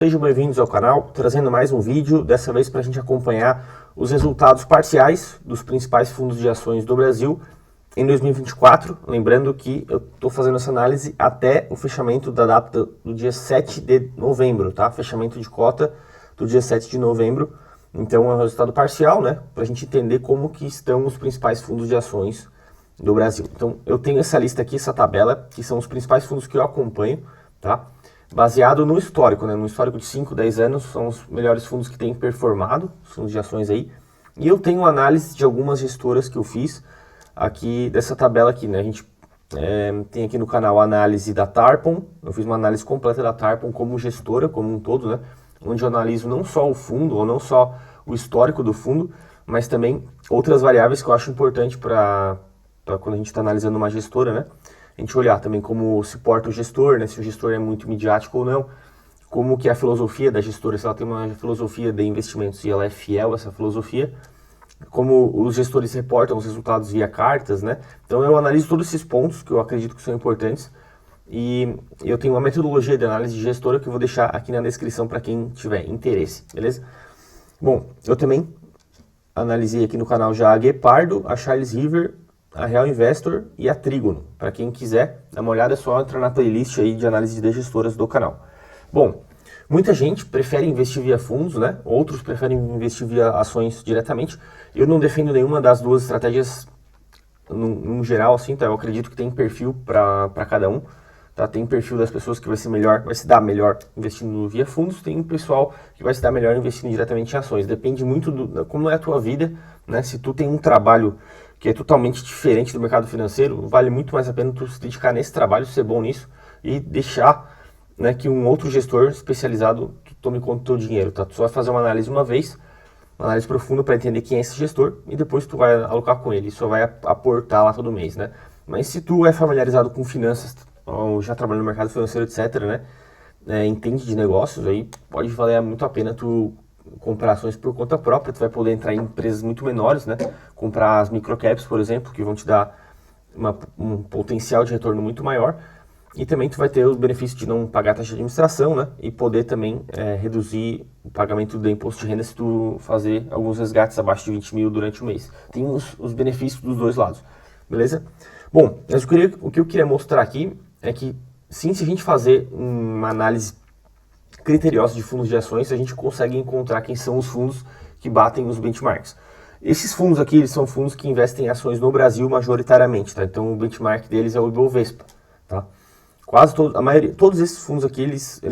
Sejam bem-vindos ao canal, trazendo mais um vídeo, dessa vez para a gente acompanhar os resultados parciais dos principais fundos de ações do Brasil em 2024. Lembrando que eu estou fazendo essa análise até o fechamento da data do dia 7 de novembro, tá? Fechamento de cota do dia 7 de novembro. Então é um resultado parcial, né? Para a gente entender como que estão os principais fundos de ações do Brasil. Então eu tenho essa lista aqui, essa tabela, que são os principais fundos que eu acompanho, tá? Baseado no histórico, né? No histórico de 5, 10 anos, são os melhores fundos que têm performado, os fundos de ações aí. E eu tenho análise de algumas gestoras que eu fiz aqui dessa tabela aqui, né? A gente tem aqui no canal a análise da Tarpon. Eu fiz uma análise completa da Tarpon como gestora, como um todo, né? Onde eu analiso não só o fundo, ou não só o histórico do fundo, mas também outras variáveis que eu acho importante para quando a gente está analisando uma gestora, né? A gente olhar também como se porta o gestor, né? Se o gestor é muito midiático ou não, como que é a filosofia da gestora, se ela tem uma filosofia de investimentos e ela é fiel a essa filosofia, como os gestores reportam os resultados via cartas, né? Então eu analiso todos esses pontos que eu acredito que são importantes e eu tenho uma metodologia de análise de gestora que eu vou deixar aqui na descrição para quem tiver interesse, beleza? Bom, eu também analisei aqui no canal já a Guepardo, a Charles River, a Real Investor e a Trígono. Para quem quiser dar uma olhada, é só entrar na playlist aí de análise de gestoras do canal. Bom, muita gente prefere investir via fundos, né? Outros preferem investir via ações diretamente. Eu não defendo nenhuma das duas estratégias no geral, assim, tá? Eu acredito que tem perfil para cada um. Tá? Tem perfil das pessoas que vai se dar melhor investindo via fundos, tem pessoal que vai se dar melhor investindo diretamente em ações. Depende muito do como é a tua vida, né? Se tu tem um trabalho que é totalmente diferente do mercado financeiro, vale muito mais a pena tu se dedicar nesse trabalho, ser bom nisso e deixar, né, que um outro gestor especializado tome conta do teu dinheiro, tá? Tu só vai fazer uma análise uma vez, uma análise profunda para entender quem é esse gestor e depois tu vai alocar com ele, só vai aportar lá todo mês, né? Mas se tu é familiarizado com finanças, ou já trabalha no mercado financeiro, etc, né, entende de negócios, aí pode valer muito a pena tu comprar ações por conta própria. Tu vai poder entrar em empresas muito menores, né? Comprar as microcaps, por exemplo, que vão te dar um potencial de retorno muito maior. E também tu vai ter o benefício de não pagar taxa de administração, né? E poder também reduzir o pagamento do imposto de renda se tu fazer alguns resgates abaixo de 20 mil durante o mês. Tem os benefícios dos dois lados, beleza? Bom, mas o que eu queria mostrar aqui é que sim, se a gente fazer uma análise criteriosa de fundos de ações, a gente consegue encontrar quem são os fundos que batem os benchmarks. Esses fundos aqui, eles são fundos que investem em ações no Brasil majoritariamente, tá? Então o benchmark deles é o Ibovespa, tá? Todos esses fundos aqui, eles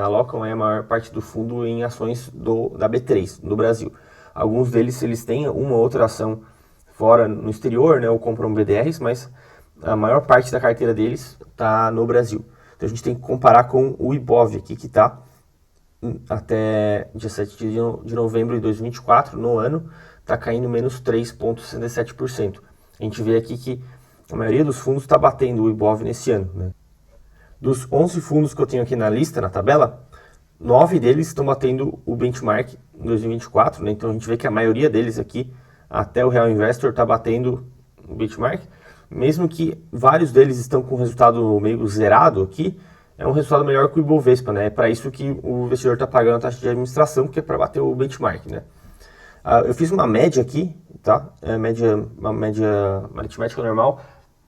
alocam a maior parte do fundo em ações da B3, no Brasil. Alguns deles, eles têm uma outra ação fora no exterior, né? Ou compram BDRs, mas a maior parte da carteira deles está no Brasil. Então a gente tem que comparar com o Ibov aqui, que está até dia 7 de novembro de 2024, no ano, está caindo menos 3,67%. A gente vê aqui que a maioria dos fundos está batendo o Ibov nesse ano, né? Dos 11 fundos que eu tenho aqui na lista, na tabela, 9 deles estão batendo o benchmark em 2024, né? Então a gente vê que a maioria deles aqui, até o Real Investor, está batendo o benchmark. Mesmo que vários deles estão com resultado meio zerado aqui, é um resultado melhor que o Ibovespa, né? É para isso que o investidor está pagando a taxa de administração, que é para bater o benchmark, né? Eu fiz uma média aqui, tá? Uma média aritmética normal,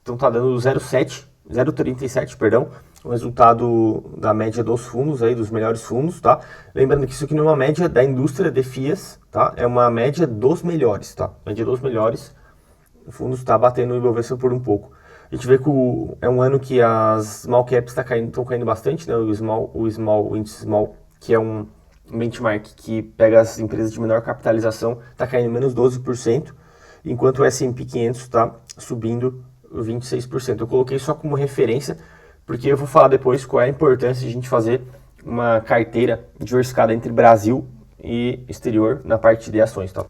então tá dando 0,37, perdão, o resultado da média dos fundos aí, dos melhores fundos, tá? Lembrando que isso aqui não é uma média da indústria de FIAs, tá? É uma média dos melhores, tá? Média dos melhores. O fundo está batendo o Ibovespa por um pouco. A gente vê que é um ano que as small caps estão caindo bastante, né? O índice small, que é um benchmark que pega as empresas de menor capitalização, está caindo menos 12%, enquanto o S&P 500 está subindo 26%. Eu coloquei só como referência, porque eu vou falar depois qual é a importância de a gente fazer uma carteira diversificada entre Brasil e exterior na parte de ações, tá?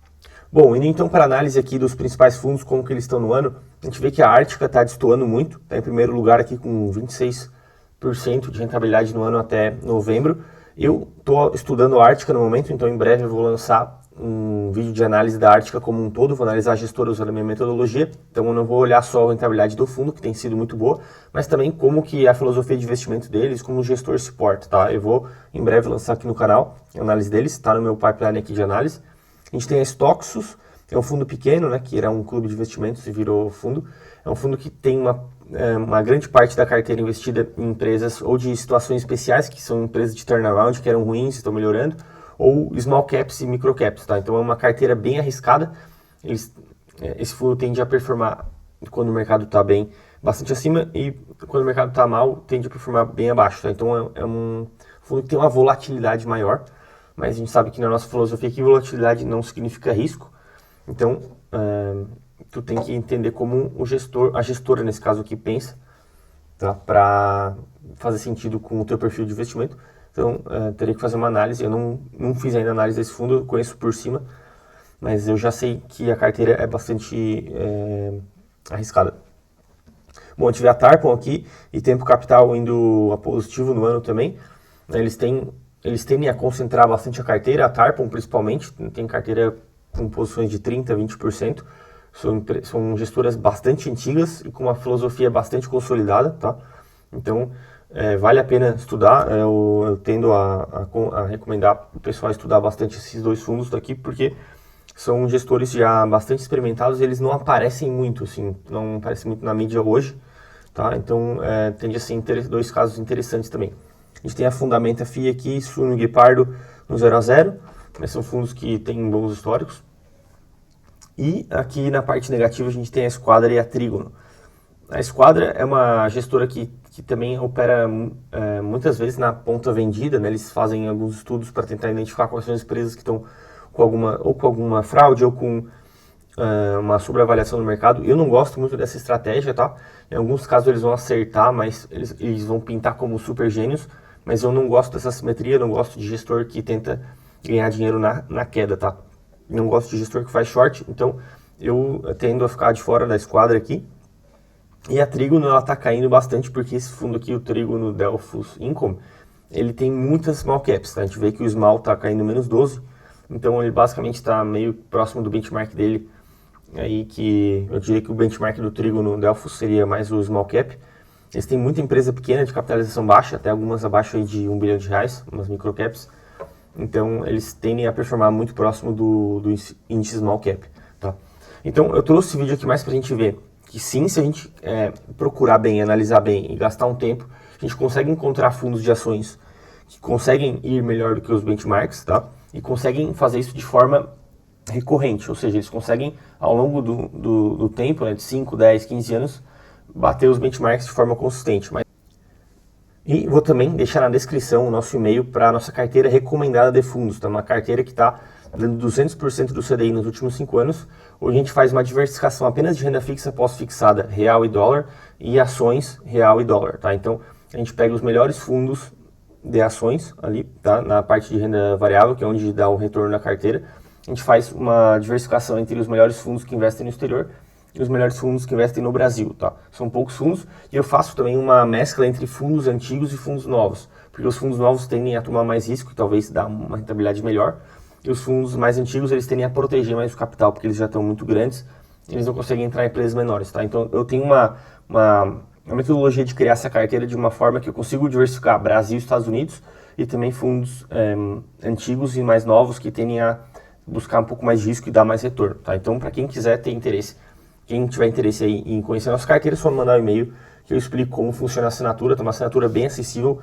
Bom, indo então para a análise aqui dos principais fundos, como que eles estão no ano, a gente vê que a Ártica está destoando muito, está em primeiro lugar aqui com 26% de rentabilidade no ano até novembro. Eu estou estudando a Ártica no momento, então em breve eu vou lançar um vídeo de análise da Ártica como um todo, vou analisar a gestora usando a minha metodologia, então eu não vou olhar só a rentabilidade do fundo, que tem sido muito boa, mas também como que a filosofia de investimento deles, como o gestor se porta, tá? Eu vou em breve lançar aqui no canal a análise deles, está no meu pipeline aqui de análise. A gente tem a Stoxos, é um fundo pequeno, né, que era um clube de investimentos e virou fundo. É um fundo que tem uma grande parte da carteira investida em empresas ou de situações especiais, que são empresas de turnaround, que eram ruins, estão melhorando, ou small caps e micro caps, tá? Então é uma carteira bem arriscada. Esse fundo tende a performar quando o mercado está bem, bastante acima, e quando o mercado está mal, tende a performar bem abaixo, tá? Então é um fundo que tem uma volatilidade maior, mas a gente sabe que na nossa filosofia que volatilidade não significa risco. Então, tu tem que entender como a gestora nesse caso aqui pensa, tá? Para fazer sentido com o teu perfil de investimento. Então, teria que fazer uma análise. Eu não fiz ainda análise desse fundo, eu conheço por cima, mas eu já sei que a carteira é bastante arriscada. Bom, eu tive a Tarpon aqui e Tempo Capital indo a positivo no ano também. Eles tendem a concentrar bastante a carteira, a Tarpon principalmente, tem carteira com posições de 30%, 20%. São gestoras bastante antigas e com uma filosofia bastante consolidada, tá? Então, vale a pena estudar. Eu tendo a recomendar o pessoal estudar bastante esses dois fundos daqui, porque são gestores já bastante experimentados e eles não aparecem muito, assim, não aparecem muito na mídia hoje, tá? Então, tende a ser dois casos interessantes também. A gente tem a Fundamenta FI aqui, Suno e Guepardo no 0 a 0, mas são fundos que têm bons históricos. E aqui na parte negativa a gente tem a Esquadra e a Trígono. A Esquadra é uma gestora que também opera muitas vezes na ponta vendida, né? Eles fazem alguns estudos para tentar identificar quais são as empresas que estão com alguma fraude ou com uma sobreavaliação no mercado. Eu não gosto muito dessa estratégia, tá? Em alguns casos eles vão acertar, mas eles vão pintar como super gênios, mas eu não gosto dessa simetria, não gosto de gestor que tenta ganhar dinheiro na queda, tá? Não gosto de gestor que faz short, então eu tendo a ficar de fora da Esquadra aqui. E a Trígono, ela tá caindo bastante, porque esse fundo aqui, o Trígono Delphos Income, ele tem muitas small caps, tá? A gente vê que o small tá caindo menos 12, então ele basicamente está meio próximo do benchmark dele, aí que eu diria que o benchmark do Trígono Delphos seria mais o small cap. Eles têm muita empresa pequena de capitalização baixa, até algumas abaixo aí de R$1 bilhão, umas micro caps. Então, eles tendem a performar muito próximo do índice small cap, tá? Então, eu trouxe esse vídeo aqui mais pra gente ver que sim, se a gente procurar bem, analisar bem e gastar um tempo, a gente consegue encontrar fundos de ações que conseguem ir melhor do que os benchmarks, tá? E conseguem fazer isso de forma recorrente, ou seja, eles conseguem, ao longo do tempo, né, de 5, 10, 15 anos, bater os benchmarks de forma consistente. E vou também deixar na descrição o nosso e-mail para a nossa carteira recomendada de fundos. Tá? Uma carteira que está dando 200% do CDI nos últimos 5 anos. Hoje a gente faz uma diversificação apenas de renda fixa pós-fixada, real e dólar, e ações, real e dólar. Tá? Então a gente pega os melhores fundos de ações ali, tá? Na parte de renda variável, que é onde dá o retorno da carteira. A gente faz uma diversificação entre os melhores fundos que investem no exterior e os melhores fundos que investem no Brasil, tá? São poucos fundos e eu faço também uma mescla entre fundos antigos e fundos novos, porque os fundos novos tendem a tomar mais risco e talvez dar uma rentabilidade melhor, e os fundos mais antigos eles tendem a proteger mais o capital, porque eles já estão muito grandes, eles não conseguem entrar em empresas menores, tá? Então eu tenho uma metodologia de criar essa carteira de uma forma que eu consigo diversificar Brasil e Estados Unidos e também fundos antigos e mais novos que tendem a buscar um pouco mais de risco e dar mais retorno, tá? Então para quem quiser ter interesse, quem tiver interesse aí em conhecer a nossa carteira, é só mandar um e-mail que eu explico como funciona a assinatura. Tá uma assinatura bem acessível.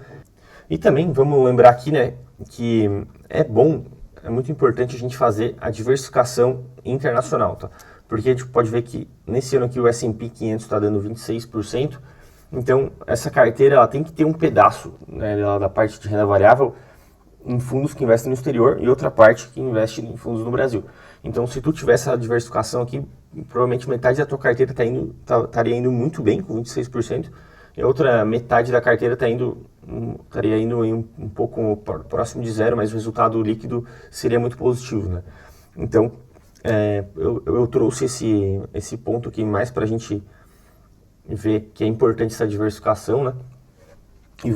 E também vamos lembrar aqui, né, que é muito importante a gente fazer a diversificação internacional, tá? Porque a gente pode ver que nesse ano aqui o S&P 500 está dando 26%. Então essa carteira ela tem que ter um pedaço, né, da parte de renda variável em fundos que investem no exterior e outra parte que investe em fundos no Brasil. Então, se tu tiver essa diversificação aqui, provavelmente metade da tua carteira estaria indo muito bem, com 26%, e a outra metade da carteira estaria indo um pouco próximo de zero, mas o resultado líquido seria muito positivo, né? Então, eu trouxe esse ponto aqui mais para a gente ver que é importante essa diversificação, né? E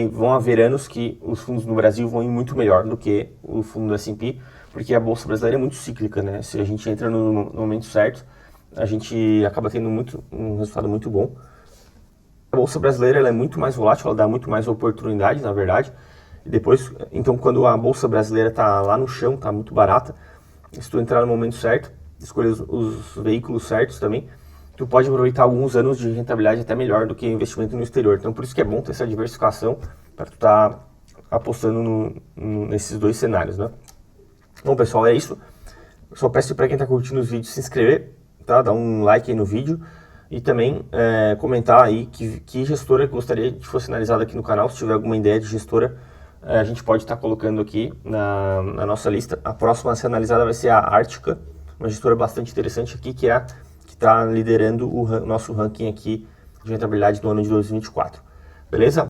vão haver anos que os fundos no Brasil vão ir muito melhor do que o fundo do S&P, porque a Bolsa Brasileira é muito cíclica, né? Se a gente entra no momento certo, a gente acaba tendo um resultado muito bom. A Bolsa Brasileira ela é muito mais volátil, ela dá muito mais oportunidade, na verdade. E depois, então, quando a Bolsa Brasileira está lá no chão, está muito barata, se tu entrar no momento certo, escolher os veículos certos também, tu pode aproveitar alguns anos de rentabilidade até melhor do que investimento no exterior. Então, por isso que é bom ter essa diversificação para tu estar apostando nesses dois cenários, né? Bom, pessoal, é isso. Eu só peço para quem está curtindo os vídeos se inscrever, tá? Dar um like aí no vídeo e também comentar aí que gestora gostaria que fosse analisada aqui no canal. Se tiver alguma ideia de gestora, a gente pode estar colocando aqui na nossa lista. A próxima a ser analisada vai ser a Ártica, uma gestora bastante interessante aqui, que está liderando o nosso ranking aqui de rentabilidade do ano de 2024. Beleza?